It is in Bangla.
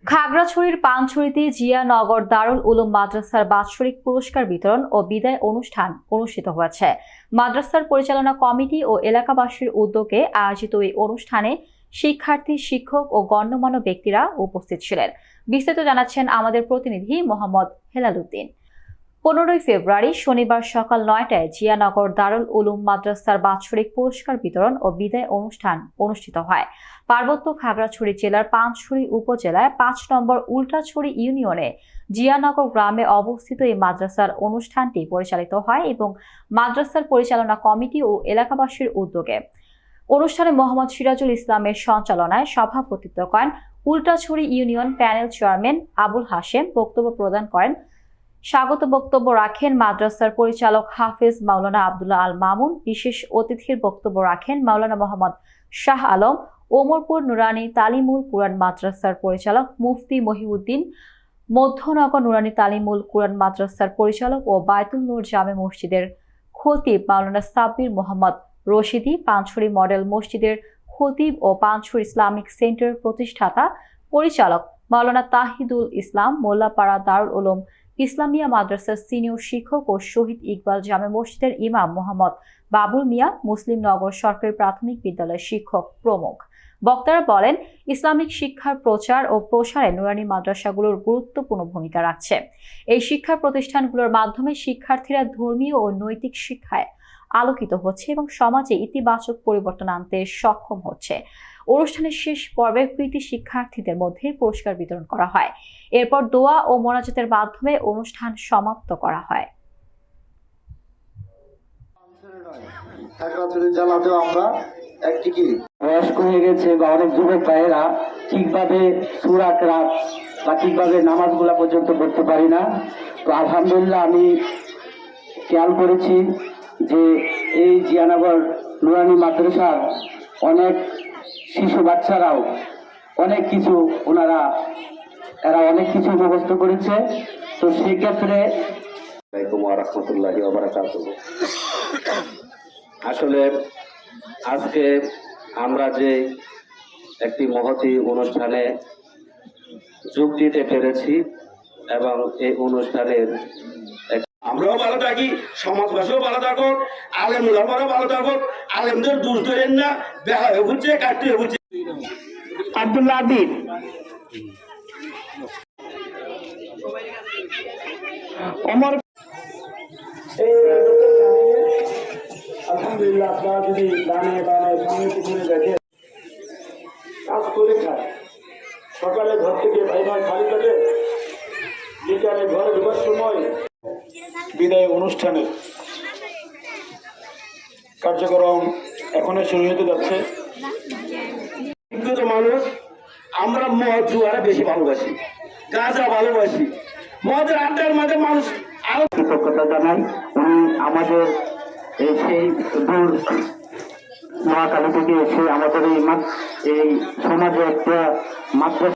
খাগড়াছড়ির পানছড়িতে জিয়ানগর দারুল উলুম মাদ্রাসার বাৎসরিক পুরস্কার বিতরণ ও বিদায় অনুষ্ঠান অনুষ্ঠিত হয়েছে। মাদ্রাসার পরিচালনা কমিটি ও এলাকাবাসীর উদ্যোগে আয়োজিত এই অনুষ্ঠানে শিক্ষার্থী, শিক্ষক ও গণ্যমান্য ব্যক্তিরা উপস্থিত ছিলেন। বিস্তারিত জানাচ্ছেন আমাদের প্রতিনিধি মোহাম্মদ হেলাল উদ্দিন। 15 ফেব্রুয়ারি শনিবার সকাল 9টায় জিয়ানগর দারুল উলুম মাদ্রাসার বাৎসরিক পুরস্কার বিতরণ ও বিদায় অনুষ্ঠান অনুষ্ঠিত হয়। পার্বত্য খাগড়াছড়ি জেলার পানছড়ি উপজেলায় 5 নম্বর উল্টাছড়ি ইউনিয়নে জিয়ানগর গ্রামে অবস্থিত এই মাদ্রাসার অনুষ্ঠানটি পরিচালিত হয় এবং মাদ্রাসার পরিচালনা কমিটি ও এলাকাবাসীর উদ্যোগে। অনুষ্ঠানে মোহাম্মদ সিরাজুল ইসলামের সঞ্চালনায় সভাপতিত্ব করেন Ultachhari union panel chairman Abul Hashem. বক্তব্য প্রদান করেন। স্বাগত বক্তব্য রাখেন মাদ্রাসার পরিচালক হাফেজ মাওলানা আব্দুল্লাহ আল মামুন। বিশেষ অতিথির বক্তব্য রাখেন মাওলানা মোহাম্মদ শাহ আলম। ওমরপুর নুরানি তালিমুল কুরআন মাদ্রাসার পরিচালক মুফতি মহিউদ্দিন, মধ্যনগর নুরানি তালিমুল কুরআন মাদ্রাসার পরিচালক ও বায়তুল নূর জামে মসজিদের খতিব মাওলানা সাব্বির মোহাম্মদ রশিদি, পানছড়ি মডেল মসজিদের খতিব ও পানছড়ি ইসলামিক সেন্টার প্রতিষ্ঠাতা পরিচালক মাওলানা তাহিদুল ইসলাম, মোল্লাপাড়া দারুল উলুম ইসলামিয়া মাদ্রাসার সিনিয়র শিক্ষক ও শহীদ ইকবাল জামে মসজিদের ইমাম মোহাম্মদ বাবুল মিয়া, মুসলিম নগর সরকারি প্রাথমিক বিদ্যালয়ের শিক্ষক প্রমুখ। বক্তারা বলেন, ইসলামিক শিক্ষার প্রচার ও প্রসারে নুরানি মাদ্রাসাগুলোর গুরুত্বপূর্ণ ভূমিকা রাখছে। এই শিক্ষা প্রতিষ্ঠানগুলোর মাধ্যমে শিক্ষার্থীরা ধর্মীয় ও নৈতিক শিক্ষায় আলোকিত হচ্ছে এবং সমাজে ইতিবাচক পরিবর্তন আনতে সক্ষম হচ্ছে। অনুষ্ঠানের শেষ পর্বে কৃতী শিক্ষার্থীদের মধ্যে পুরস্কার বিতরণ করা হয়। এরপর দোয়া ও মোনাজাতের মাধ্যমে অনুষ্ঠান সমাপ্ত করা হয়। আমরা একটি কি বয়স্ক হয়ে গেছে বা অনেক যুবক ভাইয়েরা ঠিকভাবে সূরা কিরাত বা ঠিকভাবে নামাজগুলা পর্যন্ত পড়তে পারি না। তো আলহামদুলিল্লাহ আমি খেয়াল করেছি যে এই জিয়ানগর নুরানি মাদ্রাসার অনেক শিশু বাচ্চারাও অনেক কিছু এরা অনেক কিছু মুখস্থ করেছে। তো সেই ক্ষেত্রে আসলে আজকে আমরা যে একটি মহতী অনুষ্ঠানে যোগ দিতে পেরেছি এবং এই অনুষ্ঠানের আমরাও ভালো থাকি, সমাজবাসীও ভালো থাকুক, আলেমরাও ভালো থাকুক। আলেমদের দোষ ধরেন না, বেহায় হচ্ছে কাটতে হচ্ছে। আব্দুল্লাহ আবিদ অমর আলহামদুলিল্লাহ আপনারা যদি দানে দানে সামনে পিছনে দেখে কাজ করে খায়। সকালে ঘর থেকে ভাই খালি থাকে, বিকালে ঘরে ঢোকার সময় বিদায় অনুষ্ঠানের কার্যক্রম এখনো শুরু হতে যাচ্ছে। বিগত মানুষ আমরা মদ জুয়ারা বেশি ভালোবাসি, গাঁজা ভালোবাসি, মদের আড্ডার মাঝে মানুষ আরো কৃতজ্ঞতা জানাই। উনি আমাদের সেই দূর মহাকালী থেকে এসে আমাদের এই সমাজে একটা মাত্রা